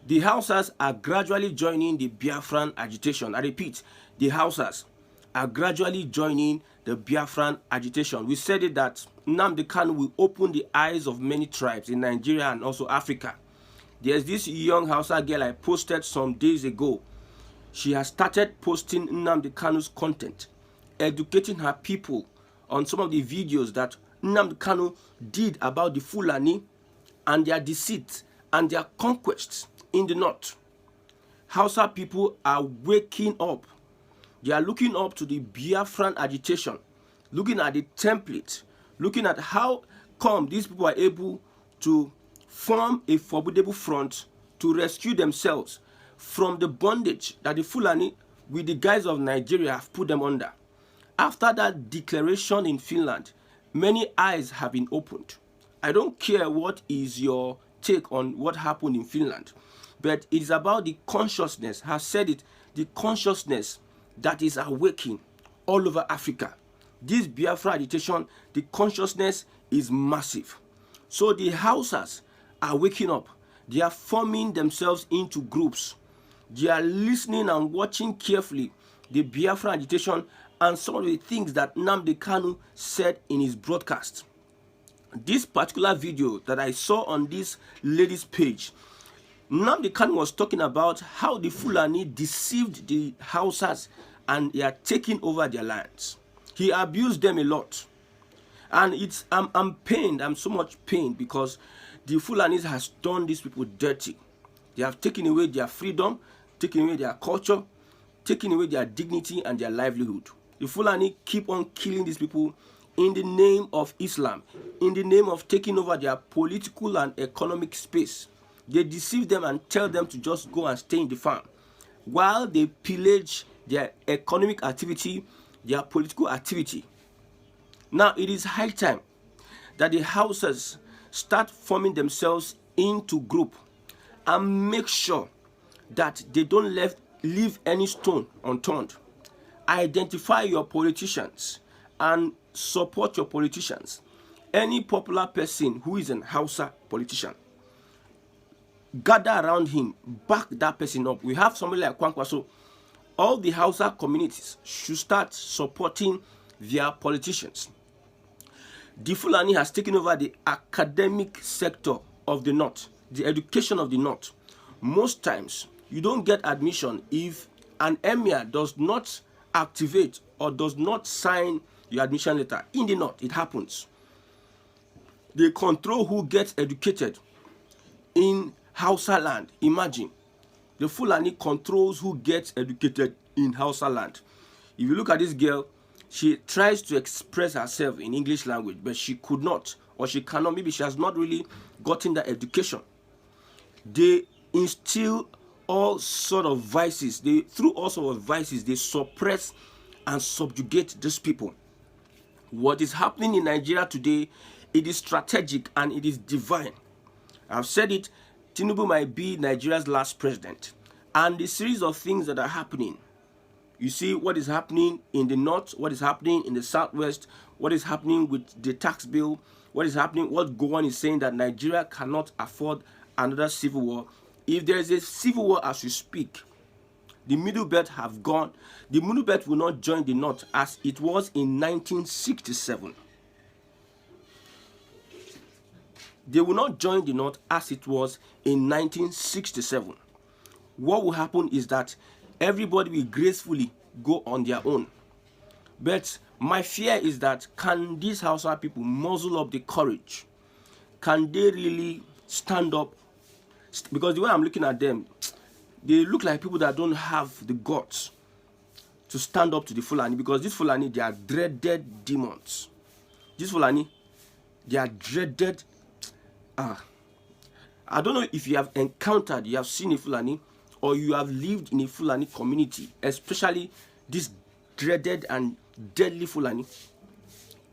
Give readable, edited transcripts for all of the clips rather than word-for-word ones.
The Hausas are gradually joining the Biafran agitation. I repeat, the Hausas are gradually joining the Biafran agitation. We said it that Nnamdi Kanu will open the eyes of many tribes in Nigeria and also Africa. There's this young Hausa girl I posted some days ago. She has started posting Nnamdi Kanu's content, educating her people on some of the videos that Nnamdi Kanu did about the Fulani and their deceit and their conquests in the north. Hausa people are waking up. They are looking up to the Biafran agitation, looking at the template, looking at how come these people are able to form a formidable front to rescue themselves from the bondage that the Fulani, with the guise of Nigeria, have put them under. After that declaration in Finland, many eyes have been opened. I don't care what is your take on what happened in Finland, but it is about the consciousness, I have said it, the consciousness that is awakening all over Africa. This Biafra agitation, the consciousness is massive. So the Hausas are waking up. They are forming themselves into groups. They are listening and watching carefully the Biafra agitation and some of the things that Nnamdi Kanu said in his broadcast. This particular video that I saw on this lady's page, Nnamdi Kanu was talking about how the Fulani deceived the Hausas and they are taking over their lands. He abused them a lot. And it's I'm pained, I'm so much pained because the Fulanis has done these people dirty. They have taken away their freedom, taken away their culture, taken away their dignity and their livelihood. The Fulani keep on killing these people in the name of Islam, in the name of taking over their political and economic space. They deceive them and tell them to just go and stay in the farm, while they pillage their economic activity, their political activity. Now it is high time that the Hausas start forming themselves into group and make sure that they don't leave any stone unturned. Identify your politicians and support your politicians. Any popular person who is an Hausa politician, gather around him, back that person up. We have somebody like Kwankwaso. All the Hausa communities should start supporting their politicians. The Fulani has taken over the academic sector of the north, the education of the north. Most times, you don't get admission if an emir does not activate or does not sign your admission letter. In the north, it happens. They control who gets educated in Hausa land. Imagine, the Fulani controls who gets educated in Hausa land. If you look at this girl, she tries to express herself in English language, but she could not, or she cannot. Maybe she has not really gotten that education. They instill all sort of vices. Through all sort of vices, they suppress and subjugate these people. What is happening in Nigeria today, it is strategic and it is divine. I've said it, Tinubu might be Nigeria's last president. And the series of things that are happening, you see what is happening in the north, what is happening in the southwest, what is happening with the tax bill, what is happening, what Gowon is saying that Nigeria cannot afford another civil war. If there is a civil war as we speak, the Middle Belt have gone. The Middle Belt will not join the north as it was in 1967. They will not join the north as it was in 1967. What will happen is that everybody will gracefully go on their own. But my fear is that can these Hausa people muzzle up the courage? Can they really stand up? Because the way I'm looking at them, they look like people that don't have the guts to stand up to the Fulani, because these Fulani, they are dreaded demons. These Fulani, they are dreaded. I don't know if you have encountered, you have seen a Fulani, or you have lived in a Fulani community, especially this dreaded and deadly Fulani.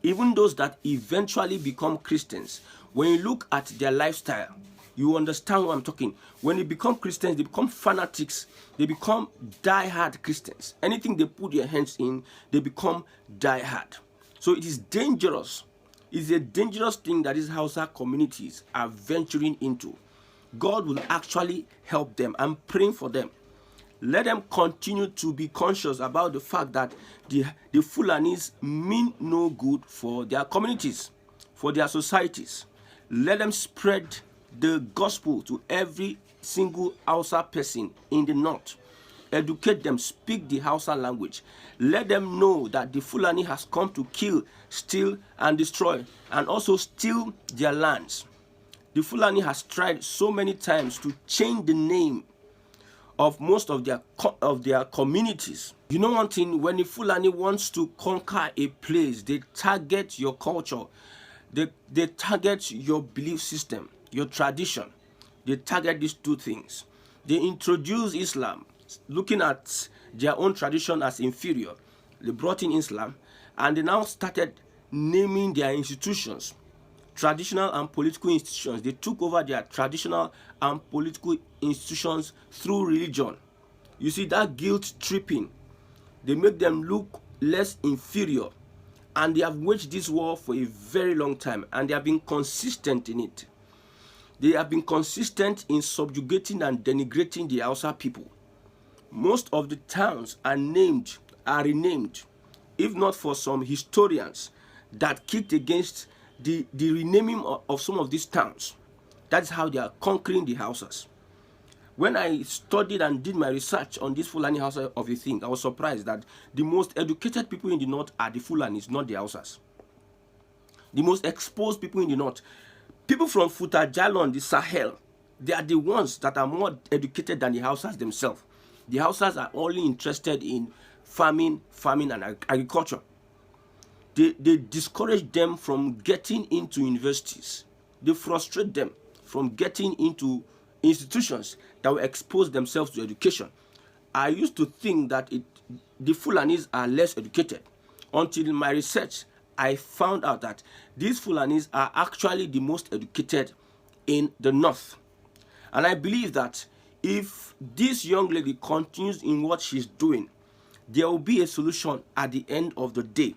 Even those that eventually become Christians, when you look at their lifestyle, you understand what I'm talking. When they become Christians, they become fanatics. They become die-hard Christians. Anything they put their hands in, they become die-hard. So it is dangerous. It's a dangerous thing that these Hausa communities are venturing into. God will actually help them. I'm praying for them. Let them continue to be conscious about the fact that the Fulanis mean no good for their communities, for their societies. Let them spread the gospel to every single Hausa person in the north. Educate them, speak the Hausa language. Let them know that the Fulani has come to kill, steal, and destroy, and also steal their lands. The Fulani has tried so many times to change the name of most of their communities. You know one thing, when the Fulani wants to conquer a place, they target your culture, they target your belief system, your tradition. They target these two things. They introduce Islam, looking at their own tradition as inferior. They brought in Islam, and they now started naming their institutions, traditional and political institutions. They took over their traditional and political institutions through religion. You see, that guilt tripping, they make them look less inferior. And they have waged this war for a very long time, and they have been consistent in it. They have been consistent in subjugating and denigrating the Hausa people. Most of the towns are renamed, if not for some historians that kicked against the renaming of some of these towns. That's how they are conquering the Hausas. When I studied and did my research on this Fulani Hausa of a thing, I was surprised that the most educated people in the north are the Fulanis, not the Hausas. The most exposed people in the north, people from Futa Jalon, the Sahel, they are the ones that are more educated than the Hausas themselves. The Hausas are only interested in farming and agriculture. They discourage them from getting into universities. They frustrate them from getting into institutions that will expose themselves to education. I used to think that the Fulanis are less educated. Until in my research, I found out that these Fulanis are actually the most educated in the north. And I believe that if this young lady continues in what she's doing, there will be a solution at the end of the day.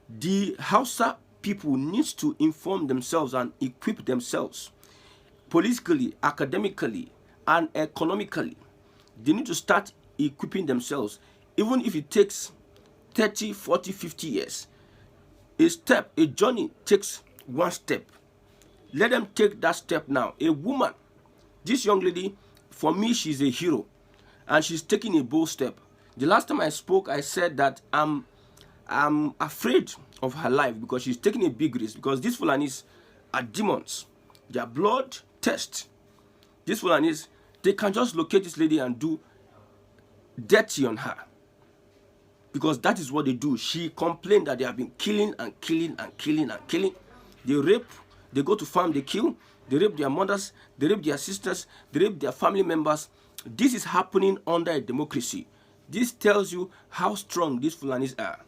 The Hausa people need to inform themselves and equip themselves politically, academically, and economically. They need to start equipping themselves, even if it takes 30, 40, 50 years. A journey takes one step. Let them take that step now. A woman, this young lady, for me, she's a hero, and she's taking a bold step. The last time I spoke, I said that I'm afraid of her life because she's taking a big risk, because these Fulanis are demons. Their blood test. These Fulanis, they can just locate this lady and do dirty on her, because that is what they do. She complained that they have been killing and killing and killing and killing. They rape, they go to farm, they kill, they rape their mothers, they rape their sisters, they rape their family members. This is happening under a democracy. This tells you how strong these Fulanis are,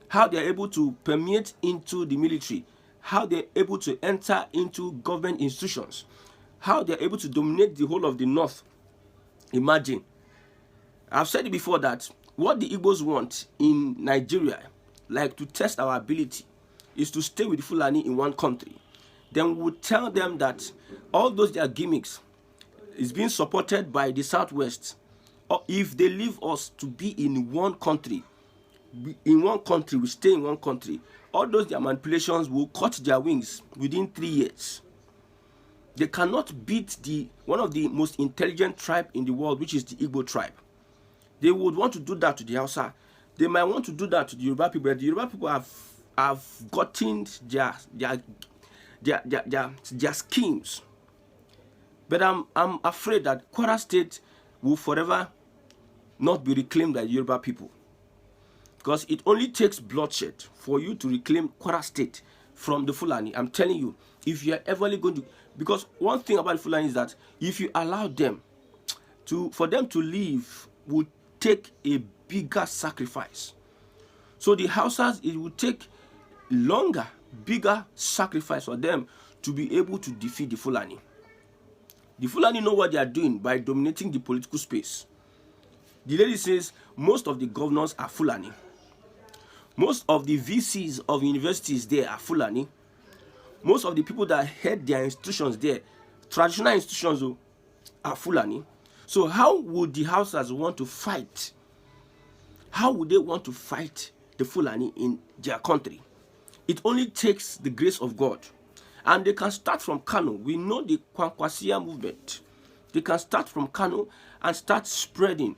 how they are able to permeate into the military, how they are able to enter into government institutions, how they are able to dominate the whole of the north. Imagine. I've said it before that what the Igbos want in Nigeria, like to test our ability, is to stay with Fulani in one country. Then we would tell them that all those their gimmicks is being supported by the Southwest. Or if they leave us to be in one country, we stay in one country, all those their manipulations will cut their wings within 3 years. They cannot beat one of the most intelligent tribe in the world, which is the Igbo tribe. They would want to do that to the Hausa. They might want to do that to the Yoruba people. But the Yoruba people have gotten their schemes. But I'm afraid that Kwara State will forever not be reclaimed by the Yoruba people, because it only takes bloodshed for you to reclaim Kwara State from the Fulani. I'm telling you, if you are ever going to, because one thing about the Fulani is that if you allow them for them to leave would take a bigger sacrifice. So the Hausas, it would take longer, bigger sacrifice for them to be able to defeat the Fulani. The Fulani know what they are doing by dominating the political space. The lady says most of the governors are Fulani. Most of the VCs of universities there are Fulani. Most of the people that head their institutions there, traditional institutions are Fulani. So how would the Hausas want to fight? How would they want to fight the Fulani in their country? It only takes the grace of God. And they can start from Kano. We know the Kwankwasia movement. They can start from Kano and start spreading.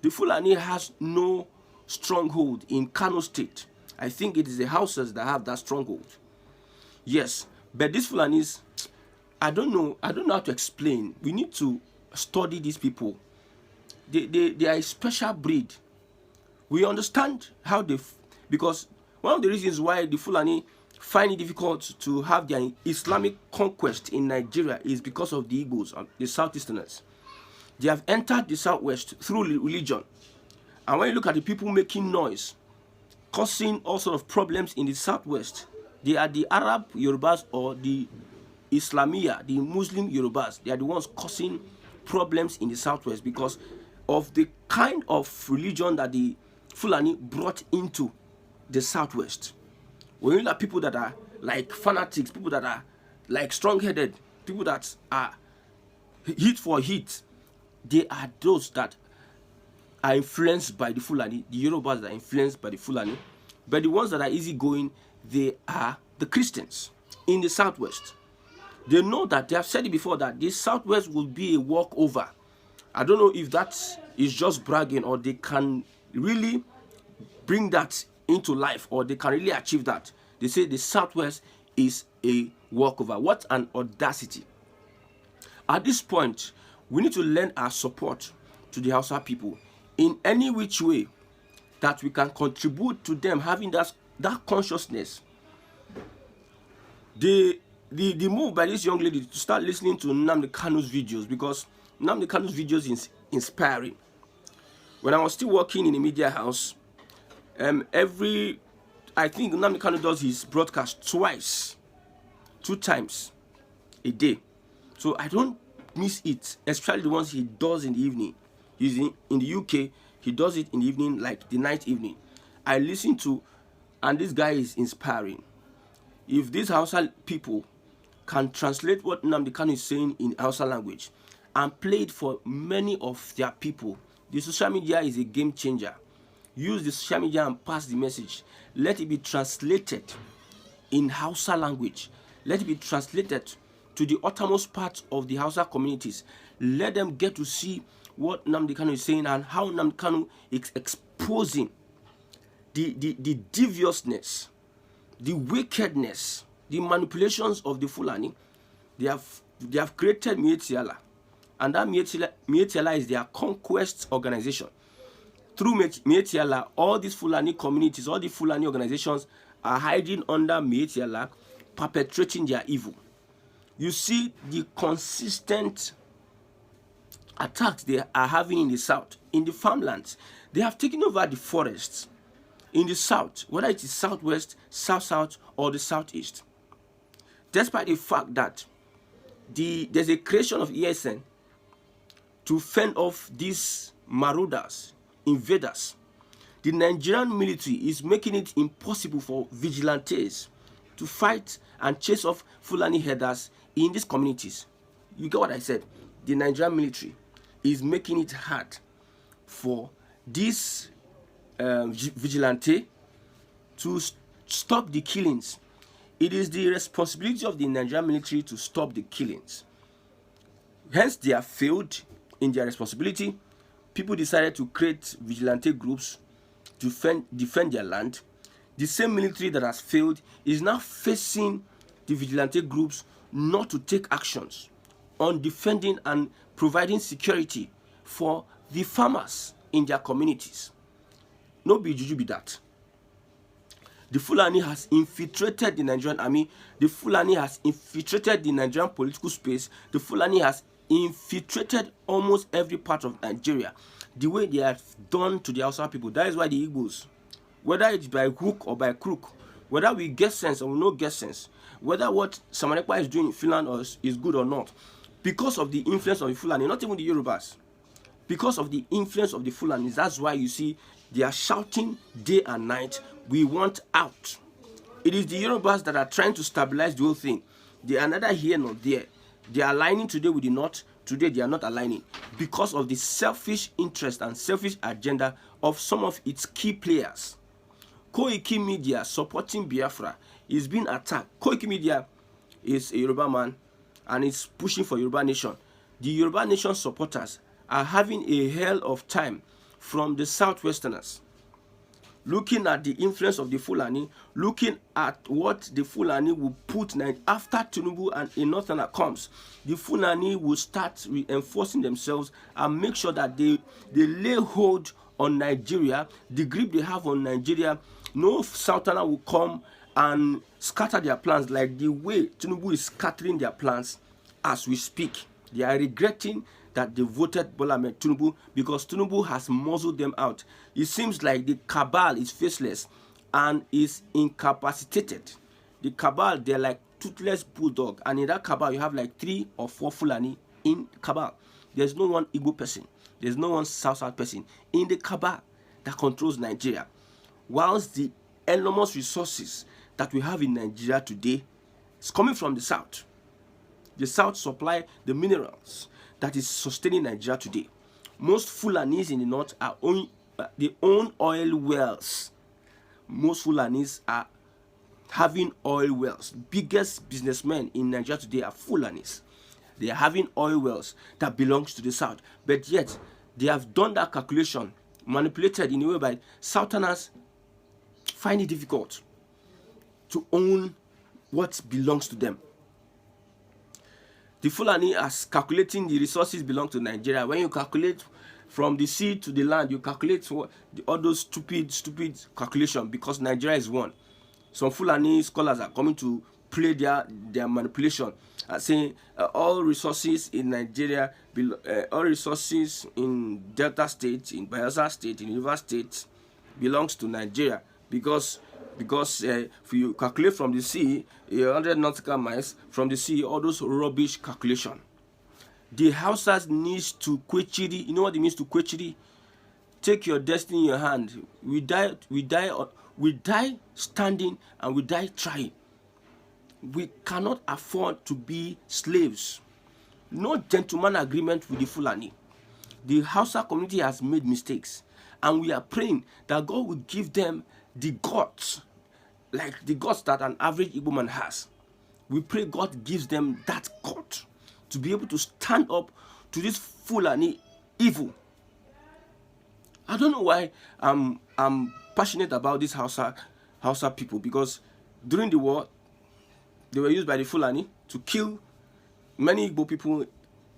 The Fulani has no stronghold in Kano State. I think it is the Hausas that have that stronghold. Yes, but these Fulanis, I don't know how to explain. We need to study these people. They are a special breed. We understand how because one of the reasons why the Fulani find it difficult to have their Islamic conquest in Nigeria is because of the Igbos, the Southeasterners. They have entered the Southwest through religion. And when you look at the people making noise, causing all sorts of problems in the Southwest, they are the Arab Yorubas or the Islamia, the Muslim Yorubas. They are the ones causing problems in the Southwest because of the kind of religion that the Fulani brought into the Southwest. When you look at people that are like fanatics, people that are like strong-headed, people that are hit for hit, they are those that are influenced by the Fulani. The Yorubas that are influenced by the Fulani. But the ones that are easygoing, they are the Christians in the Southwest. They know that, they have said it before, that the Southwest will be a walkover. I don't know if that is just bragging or they can really bring that into life or they can really achieve that. They say the Southwest is a walkover. What an audacity. At this point, we need to lend our support to the Hausa people in any which way that we can contribute to them having that consciousness. The move by this young lady to start listening to Nnamdi Kanu's videos, because Nnamdi Kanu's videos is inspiring. When I was still working in a media house, I think Nnamdi Kanu does his broadcast 2 times a day. So I don't miss it, especially the ones he does in the evening. He's in the UK, he does it in the evening, like the night evening. I listen to, and this guy is inspiring. If these Hausa people can translate what Nnamdi Kanu is saying in Hausa language and play it for many of their people, the social media is a game changer. Use the social media and pass the message. Let it be translated in Hausa language. Let it be translated to the uttermost parts of the Hausa communities. Let them get to see what Nnamdi Kanu is saying and how Nnamdi Kanu is exposing the deviousness, the wickedness, the manipulations of the Fulani. They have created Mietiala, and that Mietiala is their conquest organization. Through Mietiala, all these Fulani communities, all the Fulani organizations are hiding under Mietiala, perpetrating their evil. You see the consistent attacks they are having in the south, in the farmlands. They have taken over the forests in the south, whether it is southwest, south-south, or the southeast. Despite the fact that there's a creation of ESN to fend off these marauders, invaders, the Nigerian military is making it impossible for vigilantes to fight and chase off Fulani headers in these communities. You get what I said? The Nigerian military is making it hard for this vigilante to stop the killings. It is the responsibility of the Nigerian military to stop the killings. Hence, they have failed in their responsibility. People decided to create vigilante groups to defend their land. The same military that has failed is now facing the vigilante groups not to take actions on defending and providing security for the farmers in their communities. No be juju be that. The Fulani has infiltrated the Nigerian army. The Fulani has infiltrated the Nigerian political space. The Fulani has infiltrated almost every part of Nigeria. The way they have done to the Hausa people. That is why the Igbos, whether it's by hook or by crook, whether we get sense or we don't get sense, whether what Samanekpa is doing in Finland is good or not, because of the influence of the Fulani, not even the Yorubas, because of the influence of the Fulani, that's why you see they are shouting day and night, we want out. It is the Yorubas that are trying to stabilize the whole thing. They are neither here nor there. They are aligning today with the North. Today they are not aligning because of the selfish interest and selfish agenda of some of its key players. Koiki Media supporting Biafra is being attacked. Koiki Media is a Yoruba man and is pushing for Yoruba Nation. The Yoruba Nation supporters are having a hell of time from the Southwesterners, looking at the influence of the Fulani, looking at what the Fulani will put after Tinubu and a Northerner comes. The Fulani will start reinforcing themselves and make sure that they lay hold on Nigeria, the grip they have on Nigeria. No Southerner will come and scatter their plans like the way Tinubu is scattering their plans as we speak. They are regretting that they voted Bola Ahmed Tinubu because Tinubu has muzzled them out. It seems like the cabal is faceless and is incapacitated. The cabal, they're like toothless bulldog, and in that cabal you have like 3 or 4 Fulani in cabal. There's no one Igbo person, there's no one South person in the cabal that controls Nigeria. Whilst the enormous resources that we have in Nigeria today is coming from the South. The South supply the minerals that is sustaining Nigeria today. Most Fulanis in the North are they own oil wells. Most Fulanis are having oil wells. Biggest businessmen in Nigeria today are Fulanis. They are having oil wells that belongs to the South. But yet, they have done that calculation, manipulated in a way by Southerners find it difficult to own what belongs to them. The Fulani are calculating the resources belong to Nigeria. When you calculate from the sea to the land, you calculate all those stupid calculation because Nigeria is one. Some Fulani scholars are coming to play their manipulation, saying all resources in Nigeria, all resources in Delta State, in Bayelsa State, in River State belongs to Nigeria because if you calculate from the sea 100 nautical miles from the sea, all those rubbish calculation. The Hausas needs to quechiri. You know what it means to quechiri? Take your destiny in your hand. We die standing and we die trying. We cannot afford to be slaves. No gentleman agreement with the Fulani. The Hausa community has made mistakes, and we are praying that God will give them the guts, like the guts that an average Igbo man has. We pray God gives them that gut to be able to stand up to this Fulani evil. I don't know why I'm passionate about this Hausa people, because during the war they were used by the Fulani to kill many Igbo people,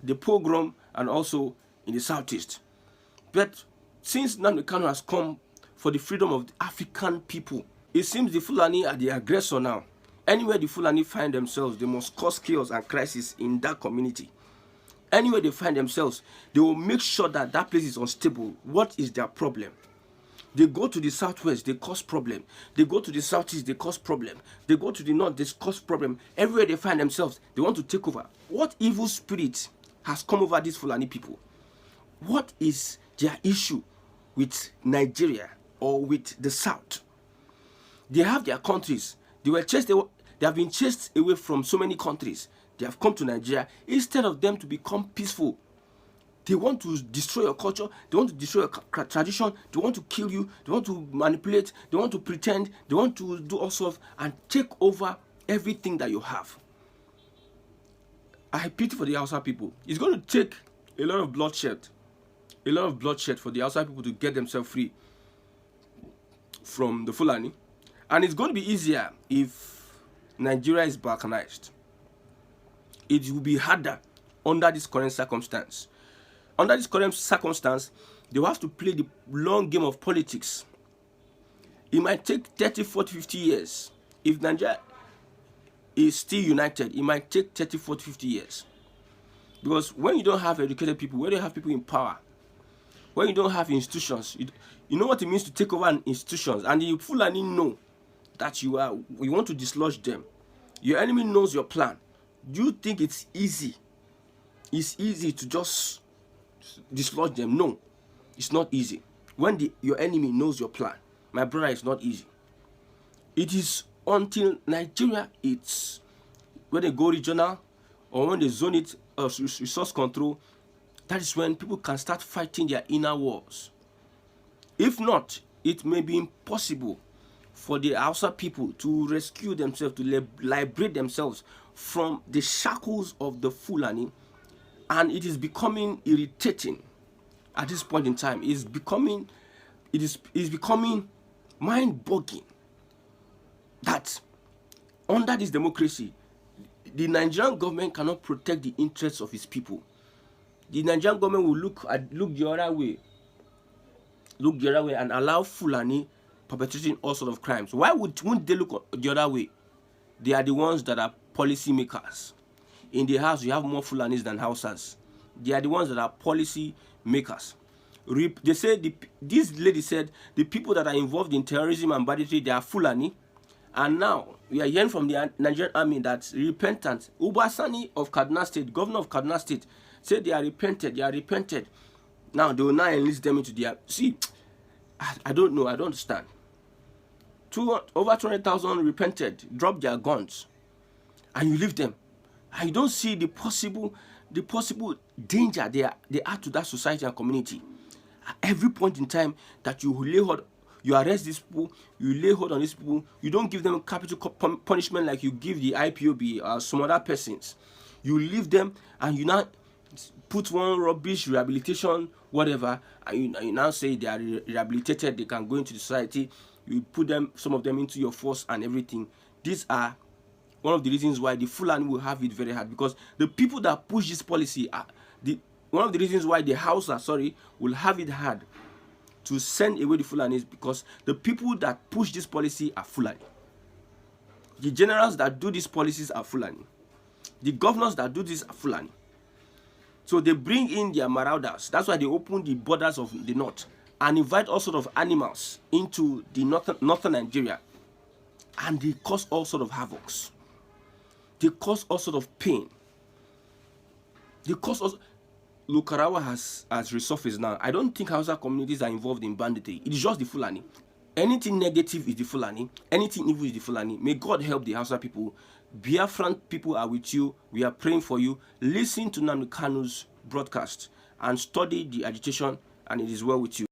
the pogrom, and also in the southeast. But since Nnamdi Kanu has come for the freedom of the African people, it seems the Fulani are the aggressor now. Anywhere the Fulani find themselves, they must cause chaos and crisis in that community. Anywhere they find themselves, they will make sure that that place is unstable. What is their problem? They go to the southwest, they cause problem. They go to the southeast, they cause problem. They go to the north, they cause problem. Everywhere they find themselves, they want to take over. What evil spirit has come over these Fulani people? What is their issue with Nigeria or with the South? They have their countries. They have been chased away from so many countries. They have come to Nigeria. Instead of them to become peaceful, they want to destroy your culture. They want to destroy your tradition. They want to kill you. They want to manipulate. They want to pretend. They want to do all sorts and take over everything that you have. I pity for the Hausa people. It's going to take a lot of bloodshed for the Hausa people to get themselves free from the Fulani. And it's going to be easier if Nigeria is balkanized. It will be harder under this current circumstance. Under this current circumstance, they will have to play the long game of politics. It might take 30, 40, 50 years. If Nigeria is still united, it might take 30, 40, 50 years. Because when you don't have educated people, when you don't have people in power, when you don't have institutions, you know what it means to take over an institutions, and the Fulani know that you want to dislodge them. Your enemy knows your plan. You think it's easy? It's easy to just dislodge them? No, it's not easy. When your enemy knows your plan, my brother, it's not easy. It is until Nigeria, when they go regional, or when they zone it resource control, that is when people can start fighting their inner wars. If not, it may be impossible for the Hausa people to rescue themselves, to liberate themselves from the shackles of the Fulani. And it is becoming irritating at this point in time. It is becoming mind-boggling that under this democracy, the Nigerian government cannot protect the interests of its people. The Nigerian government will look the other way, and allow Fulani perpetrating all sorts of crimes. Why wouldn't they look the other way? They are the ones that are policy makers. In the house, you have more Fulanis than Hausas. They are the ones that are policy makers. They say this lady said the people that are involved in terrorism and banditry, they are Fulani. And now we are hearing from the Nigerian army that repentant. Ubasani of Kaduna State, governor of Kaduna State, said they are repented. They are repented. Now they will now enlist them into their. See, I don't know. I don't understand. Over 200,000 repented, dropped their guns, and you leave them. And you don't see the possible danger they add to that society and community. At every point in time that you lay hold, you arrest these people, you lay hold on these people, you don't give them capital punishment like you give the IPOB or some other persons. You leave them and you now put one rubbish rehabilitation, whatever, and you now say they are rehabilitated, they can go into the society. You put some of them into your force and everything. These are one of the reasons why the Fulani will have it very hard, because the people that push this policy are one of the reasons why the Hausa, will have it hard to send away the Fulanis, because the people that push this policy are Fulani. The generals that do these policies are Fulani. The governors that do this are Fulani. So they bring in their marauders. That's why they open the borders of the north and invite all sorts of animals into the northern Nigeria. And they cause all sorts of havocs. They cause all sorts of pain. They cause also. Lukarawa has resurfaced now. I don't think Hausa communities are involved in banditry. It is just the Fulani. Anything negative is the Fulani. Anything evil is the Fulani. May God help the Hausa people. Biafran people are with you. We are praying for you. Listen to Nnamdi Kanu's broadcast and study the agitation, and it is well with you.